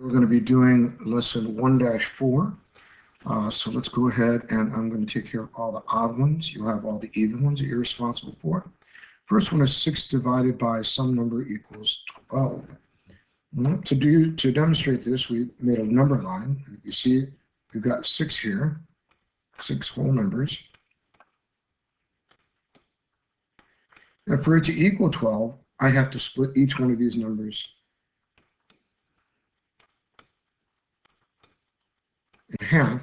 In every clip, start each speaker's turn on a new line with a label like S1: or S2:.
S1: We're going to be doing lesson 1-4. So let's go ahead and I'm going to take care of all the odd ones. You'll have all the even ones that you're responsible for. First one is 6 divided by some number equals 12. To demonstrate this, we made a number line. And if you see, we've got 6 here, 6 whole numbers. And for it to equal 12, I have to split each one of these numbers in half,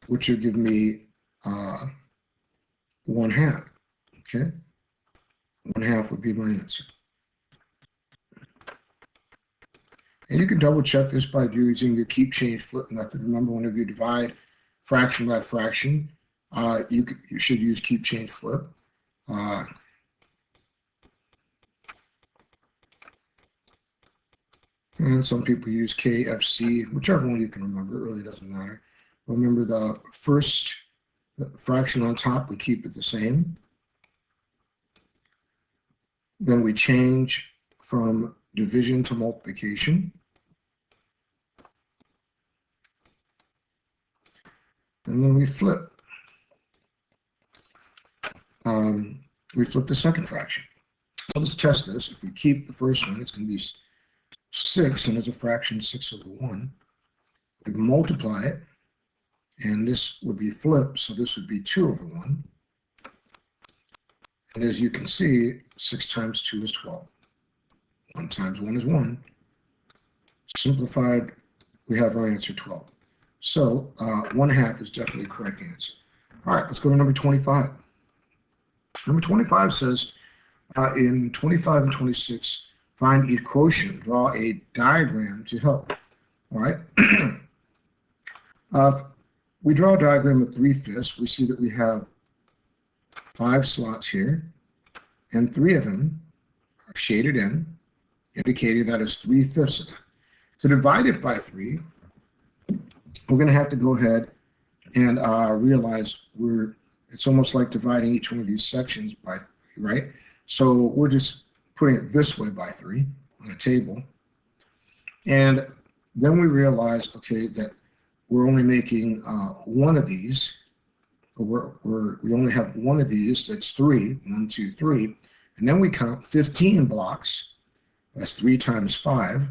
S1: which will give me 1/2. Okay, 1/2 would be my answer. And you can double check this by using your keep, change, flip method. Remember, whenever you divide fraction by fraction, you should use keep, change, flip. And some people use KFC, whichever one you can remember. It really doesn't matter. Remember, the first fraction on top, we keep it the same. Then we change from division to multiplication. And then we flip. We flip the second fraction. So let's test this. If we keep the first one, it's going to be 6, and as a fraction, 6/1. We multiply it, and this would be flipped, so this would be 2/1. And as you can see, 6 times 2 is 12. 1 times 1 is 1. Simplified, we have our answer 12. So 1/2 is definitely the correct answer. All right, let's go to number 25. Number 25 says, in 25 and 26, find each quotient. Draw a diagram to help. All right. We draw a diagram of 3/5. We see that we have 5 slots here, and 3 of them are shaded in, indicating that is 3/5 of that. To divide it by 3, we're going to have to go ahead and realize it's almost like dividing each one of these sections by 3, right? So we're just putting it this way by 3 on a table. And then we realize, okay, that we're only making one of these. We only have one of these. That's 3. 1, 2, 3. And then we count 15 blocks. That's 3 times 5.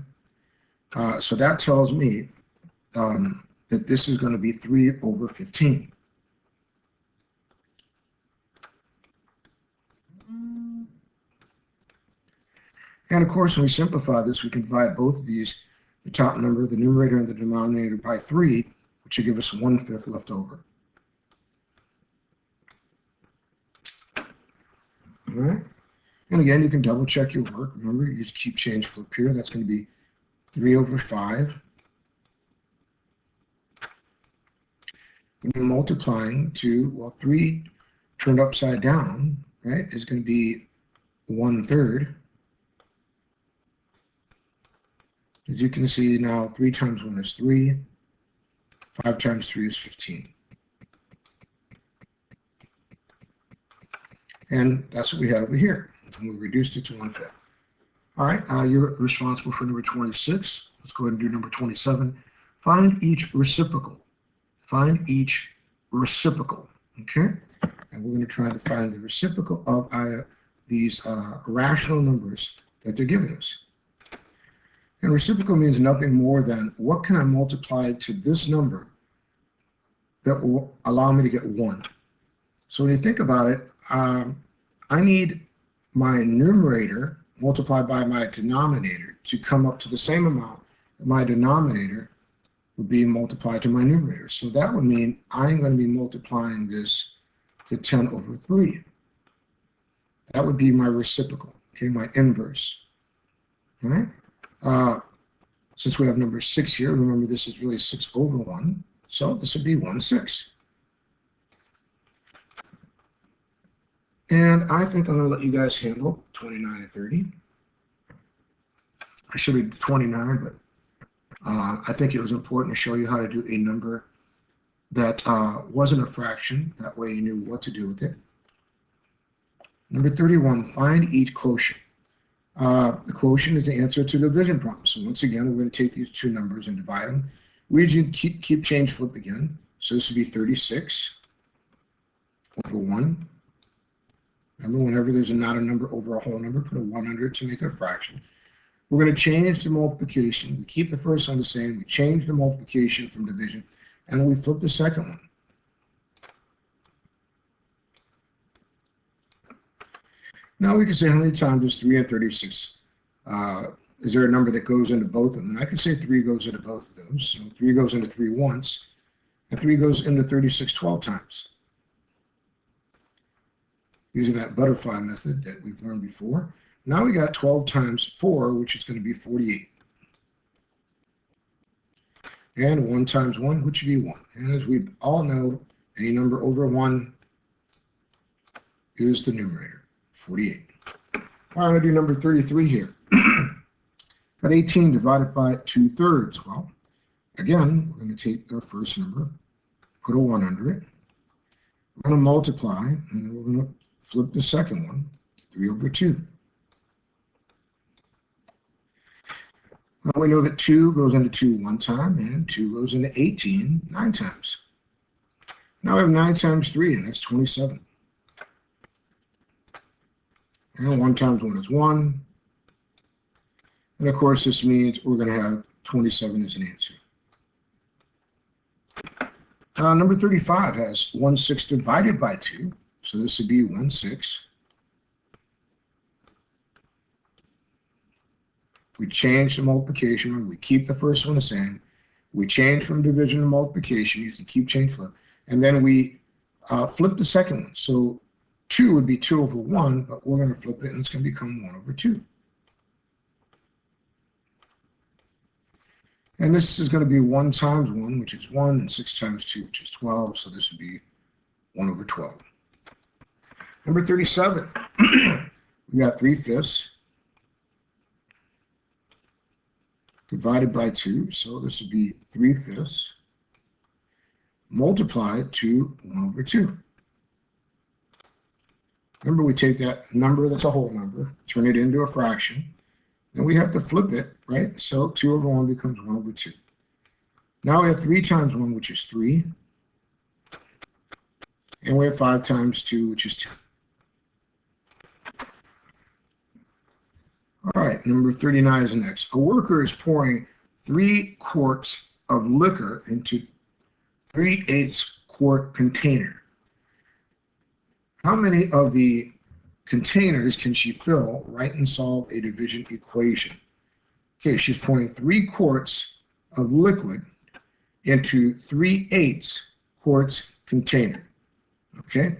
S1: So that tells me that this is going to be 3/15. And of course, when we simplify this, we can divide both of these, the top number, the numerator and the denominator, by 3, which will give us 1/5 left over. All right. And again, you can double check your work. Remember, you just keep, change, flip here. That's going to be 3/5. And multiplying to, well, 3 turned upside down, right, is going to be 1/3. As you can see now, 3 times 1 is 3. 5 times 3 is 15. And that's what we had over here. And we reduced it to 1/5. All right, you're responsible for number 26. Let's go ahead and do number 27. Find each reciprocal. Find each reciprocal, okay? And we're going to try to find the reciprocal of these rational numbers that they're giving us. And reciprocal means nothing more than what can I multiply to this number that will allow me to get 1. So when you think about it, I need my numerator multiplied by my denominator to come up to the same amount that my denominator would be multiplied to my numerator. So that would mean I'm going to be multiplying this to 10/3. That would be my reciprocal, okay, my inverse. All right. Since we have number 6 here, remember this is really 6/1, so this would be 1/6. And I think I'm going to let you guys handle 29 and 30. I should be 29, but I think it was important to show you how to do a number that wasn't a fraction. That way you knew what to do with it. Number 31, find each quotient. The quotient is the answer to the division problem. So once again, we're going to take these two numbers and divide them. We do keep change flip again. So this would be 36 over 1. Remember, whenever there's not a number over a whole number, put a 1 under it to make it a fraction. We're going to change the multiplication. We keep the first one the same. We change the multiplication from division, and then we flip the second one. Now we can say how many times is 3 and 36. Is there a number that goes into both of them? And I can say 3 goes into both of those. So 3 goes into 3 once, and 3 goes into 36 12 times. Using that butterfly method that we've learned before. Now we got 12 times 4, which is going to be 48. And 1 times 1, which would be 1. And as we all know, any number over 1 is the numerator, 48. All right, I'm going to do number 33 here. Got 18 divided by 2/3. Well, again, we're going to take our first number, put a 1 under it. We're going to multiply, and then we're going to flip the second one, 3 over 2. Now we know that 2 goes into 2 one time, and 2 goes into 18 9 times. Now we have 9 times 3, and that's 27. And 1 times 1 is 1. And of course, this means we're going to have 27 as an answer. Number 35 has 1/6 divided by 2. So this would be 1/6. We change the multiplication. We keep the first one the same. We change from division to multiplication using keep change flip. And then we flip the second one. So 2 would be 2 over 1, but we're going to flip it, and it's going to become 1 over 2. And this is going to be 1 times 1, which is 1, and 6 times 2, which is 12. So this would be 1 over 12. Number 37, we got 3/5 divided by 2. So this would be 3/5 multiplied to 1 over 2. Remember, we take that number that's a whole number, turn it into a fraction, and we have to flip it, right? So 2 over 1 becomes 1 over 2. Now we have 3 times 1, which is 3. And we have 5 times 2, which is 10. All right, number 39 is the next. A worker is pouring 3 quarts of liquor into 3/8 quart container. How many of the containers can she fill? Write and solve a division equation. Okay, she's pouring 3 quarts of liquid into 3/8 quarts container. Okay,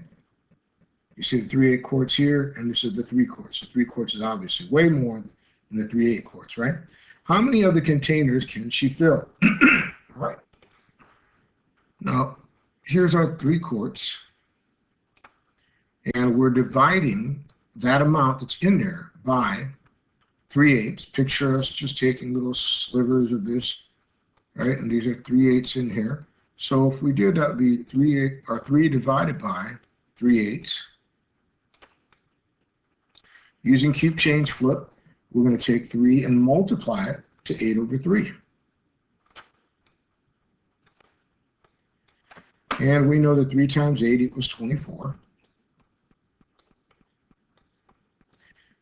S1: you see the 3/8 quarts here, and this is the 3 quarts. The 3 quarts is obviously way more than the 3/8 quarts, right? How many of the containers can she fill? All right. Now, here's our 3 quarts, and we're dividing that amount that's in there by 3/8. Picture us just taking little slivers of this, right? And these are 3/8 in here. So if we did, that would be 3 divided by 3/8. Using keep change flip, we're going to take 3 and multiply it to 8 over 3. And we know that 3 times 8 equals 24.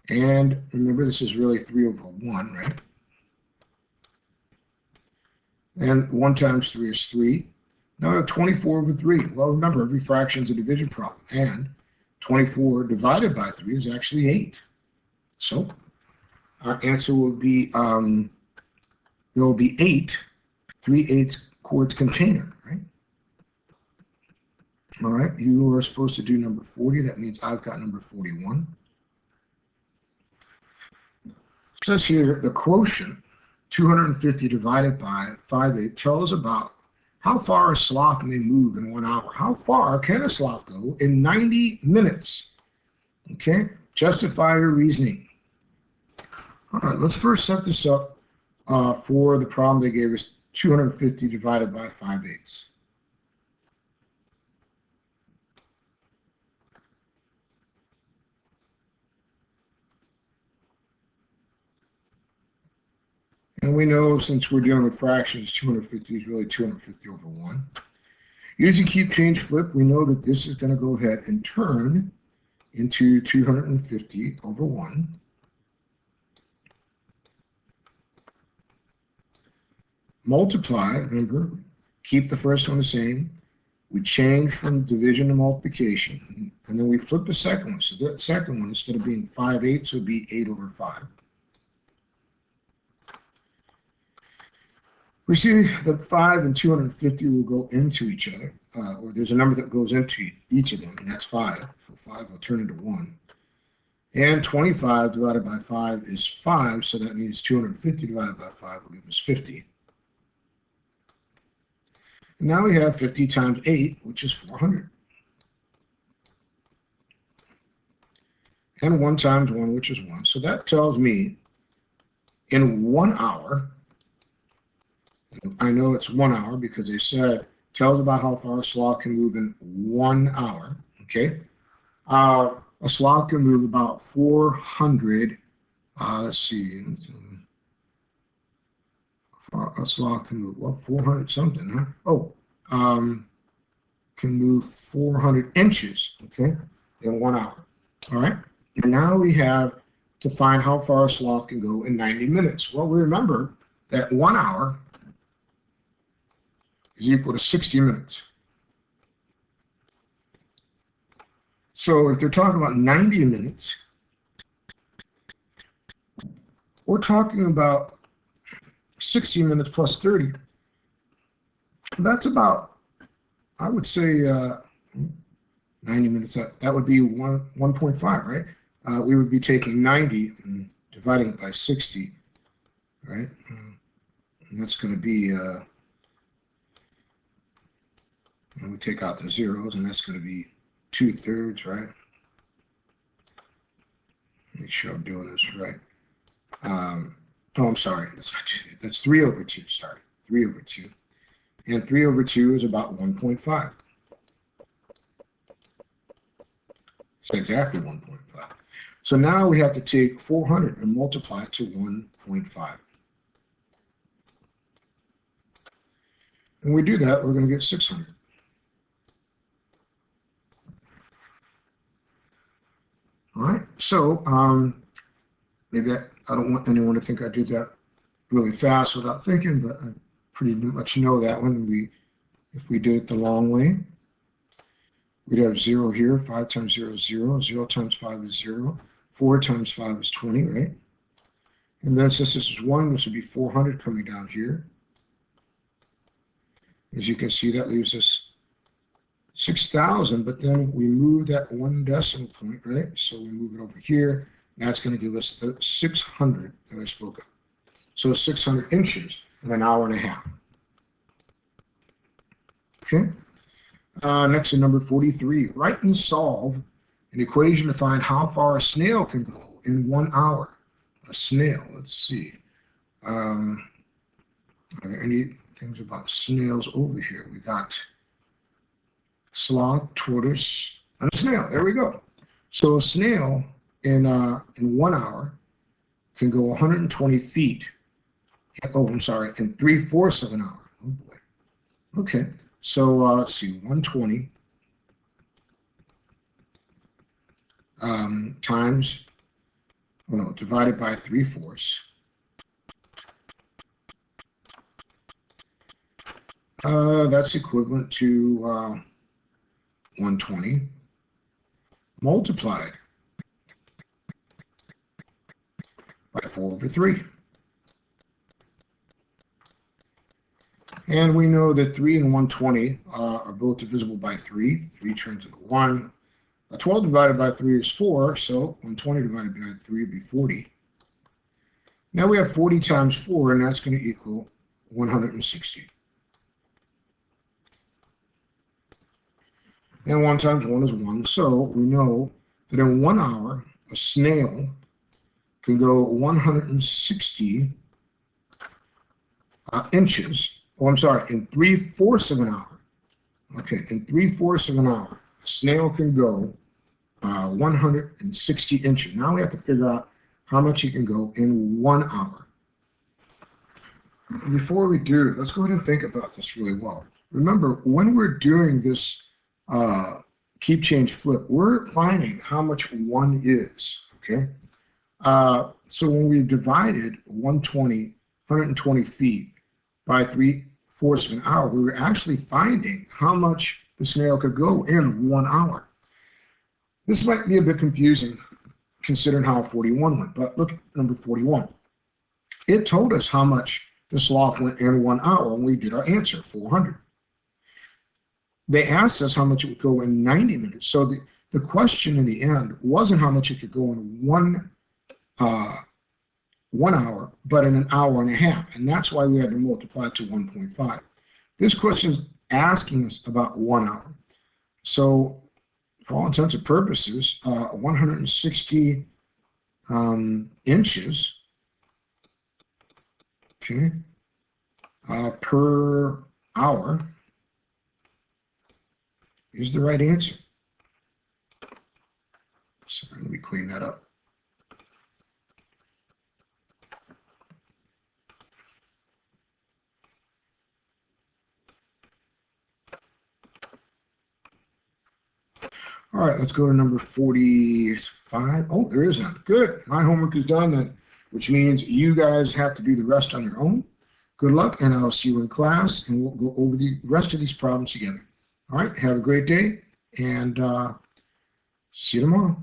S1: And remember, this is really 3 over 1, right? And 1 times 3 is 3. Now we have 24 over 3. Well, remember, every fraction is a division problem. And 24 divided by 3 is actually 8. So our answer will be, there will be 8 3/8 quarts container, right? All right, you are supposed to do number 40. That means I've got number 41. It says here, the quotient, 250 divided by 5/8, tells about how far a sloth may move in 1 hour. How far can a sloth go in 90 minutes? Okay, justify your reasoning. All right, let's first set this up for the problem they gave us, 250 divided by 5/8. And we know since we're dealing with fractions, 250 is really 250 over 1. Using keep change flip, we know that this is going to go ahead and turn into 250 over 1. Multiply, remember, keep the first one the same. We change from division to multiplication, and then we flip the second one. So that second one, instead of being 5/8, would be 8 over 5. We see that 5 and 250 will go into each other, or there's a number that goes into each of them, and that's 5. So 5 will turn into 1. And 25 divided by 5 is 5, so that means 250 divided by 5 will give us 50. And now we have 50 times 8, which is 400. And 1 times 1, which is 1. So that tells me in 1 hour, I know it's 1 hour because they said, tells about how far a sloth can move in 1 hour, okay? A sloth can move about 400, let's see, a sloth can move, well, 400 something, huh? Oh, can move 400 inches, okay, in 1 hour, all right? And now we have to find how far a sloth can go in 90 minutes. Well, we remember that 1 hour is equal to 60 minutes. So if they're talking about 90 minutes, we're talking about 60 minutes plus 30. That's about, I would say, 90 minutes. That would be 1.5, right? We would be taking 90 and dividing it by 60, right? And that's going to be, and we take out the zeros, and that's going to be 2/3, right? Make sure I'm doing this right. Oh, I'm sorry. That's 3 over 2. Sorry, 3 over 2. And 3 over 2 is about 1.5. It's exactly 1.5. So now we have to take 400 and multiply it to 1.5. When we do that, we're going to get 600. All right, so maybe I don't want anyone to think I did that really fast without thinking, but I pretty much know that one. If we did it the long way, we'd have 0 here. 5 times 0 is 0. 0 times 5 is 0. 4 times 5 is 20, right? And then since this is 1, this would be 400 coming down here. As you can see, that leaves us 6,000, but then we move that 1 decimal point, right? So we move it over here. That's going to give us the 600 that I spoke of. So 600 inches in an hour and a half. Okay. Next is number 43. Write and solve an equation to find how far a snail can go in 1 hour. A snail, let's see. Are there any things about snails over here? We got sloth, tortoise, and a snail. There we go. So a snail in 1 hour can go 120 feet. Oh, I'm sorry, in 3/4 of an hour. Oh boy. Okay. So let's see, 120 times, oh no, divided by 3/4. That's equivalent to 120 multiplied by 4 over 3. And we know that 3 and 120 are both divisible by 3. 3 turns into 1. 12 divided by 3 is 4, so 120 divided by 3 would be 40. Now we have 40 times 4, and that's going to equal 160. And 1 times 1 is 1, so we know that in 1 hour, a snail can go 160 inches. Oh, I'm sorry, in 3/4 of an hour. Okay, in 3/4 of an hour, a snail can go 160 inches. Now we have to figure out how much he can go in 1 hour. Before we do, let's go ahead and think about this really well. Remember, when we're doing this keep change flip, we're finding how much 1 is, okay? So when we divided 120 feet by 3/4 of an hour, we were actually finding how much the snail could go in 1 hour. This might be a bit confusing considering how 41 went, but look at number 41. It told us how much the sloth went in 1 hour when we did our answer, 400. They asked us how much it would go in 90 minutes. So the question in the end wasn't how much it could go in 1 hour, but in an hour and a half. And that's why we had to multiply it to 1.5. This question is asking us about 1 hour. So for all intents and purposes, 160 inches, okay, per hour is the right answer. So let me clean that up. All right, let's go to number 45. Oh, there is none. Good. My homework is done then, which means you guys have to do the rest on your own. Good luck, and I'll see you in class, and we'll go over the rest of these problems together. All right, have a great day, and see you tomorrow.